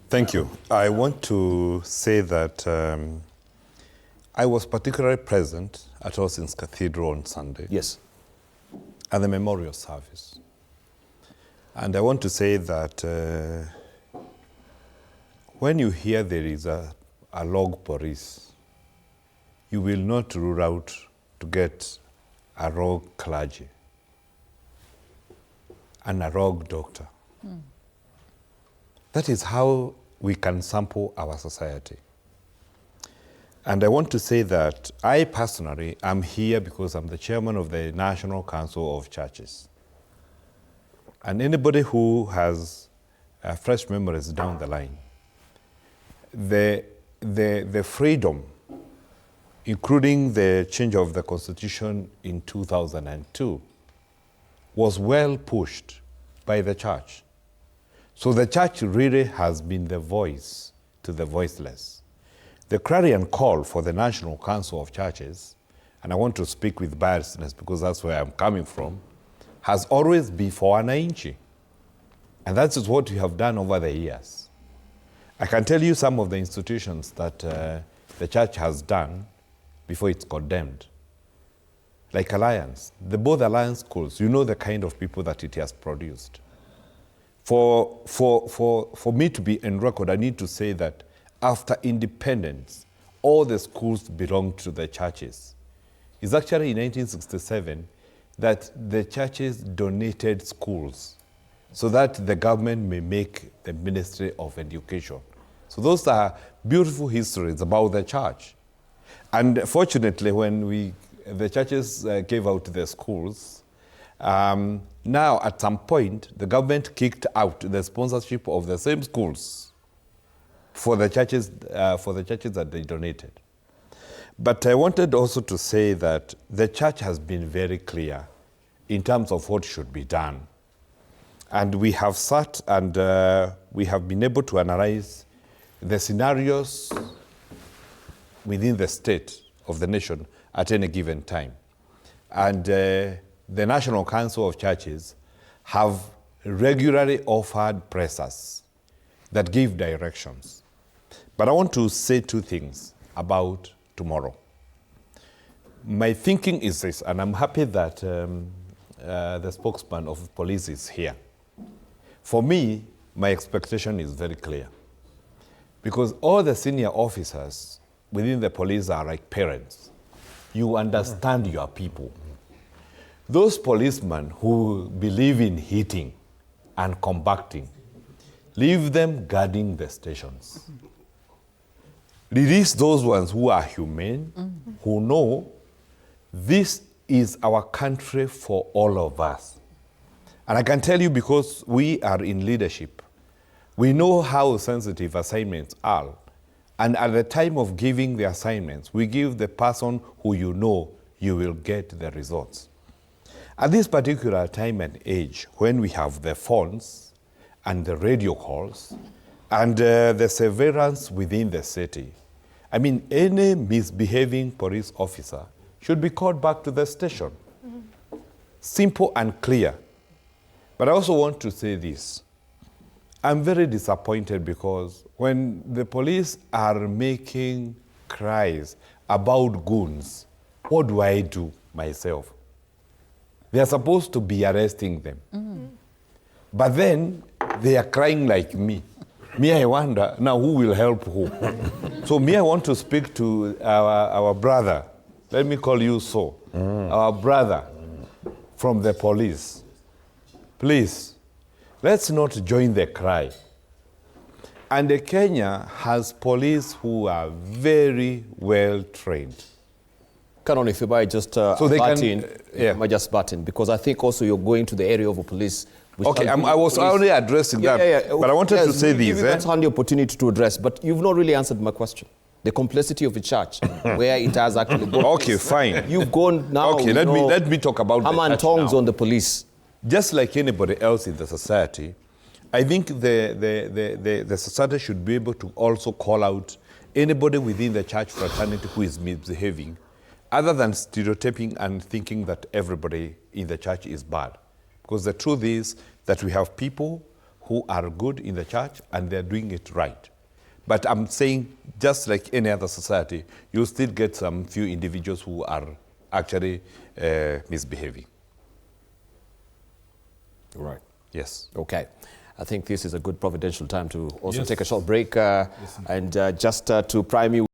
Thank you. I want to say that I was particularly present at Austin's Cathedral on Sunday. Yes. At the memorial service. And I want to say that when you hear there is a rogue police, you will not rule out to get a rogue clergy and a rogue doctor. That is how we can sample our society. And I want to say that I personally am here because I'm the chairman of the National Council of Churches. And anybody who has fresh memories down the line, the freedom, including the change of the Constitution in 2002, was well pushed by the church. So the church really has been the voice to the voiceless. The clarion call for the National Council of Churches, and I want to speak with biasness because that's where I'm coming from, has always been for wananchi. And that is what we have done over the years. I can tell you some of the institutions that the church has done before it's condemned. Like Alliance, both Alliance schools, you know the kind of people that it has produced. For me to be in record, I need to say that after independence, all the schools belonged to the churches. It's actually in 1967 that the churches donated schools so that the government may make the Ministry of Education. So those are beautiful histories about the church. And fortunately, when the churches gave out the schools, now at some point, the government kicked out the sponsorship of the same schools for the churches that they donated. But I wanted also to say that the church has been very clear in terms of what should be done. And we have sat and we have been able to analyze the scenarios within the state of the nation at any given time. And the National Council of Churches have regularly offered pressers that give directions. But I want to say two things about tomorrow. My thinking is this, and I'm happy that the spokesman of police is here. For me, my expectation is very clear. Because all the senior officers within the police are like parents. You understand your people. Those policemen who believe in hitting and combating, leave them guarding the stations. Release those ones who are humane, who know this is our country for all of us. And I can tell you, because we are in leadership, we know how sensitive assignments are. And at the time of giving the assignments, we give the person who you know you will get the results. At this particular time and age, when we have the phones and the radio calls and the surveillance within the city, I mean, any misbehaving police officer should be called back to the station. Simple and clear. But I also want to say this. I'm very disappointed because when the police are making cries about goons, what do I do myself? They are supposed to be arresting them. But then they are crying like me. Me, I wonder, now who will help who? So me, I want to speak to our brother. Let me call you so. Our brother from the police. Please, let's not join the cry. And Kenya has police who are very well trained. Canon, if I just just button, because I think also you're going to the area of a police. Okay, I was already addressing that, but I wanted to say this. That's the opportunity to address, but you've not really answered my question. The complexity of a church, where it has actually gone. Okay, fine. You've gone now. Okay, let me talk about hammer and tongs on the police. Just like anybody else in the society, I think the society should be able to also call out anybody within the church fraternity who is misbehaving, other than stereotyping and thinking that everybody in the church is bad. Because the truth is that we have people who are good in the church and they're doing it right. But I'm saying, just like any other society, you'll still get some few individuals who are actually misbehaving. Right. Yes. Okay. I think this is a good providential time to also take a short break and just to prime you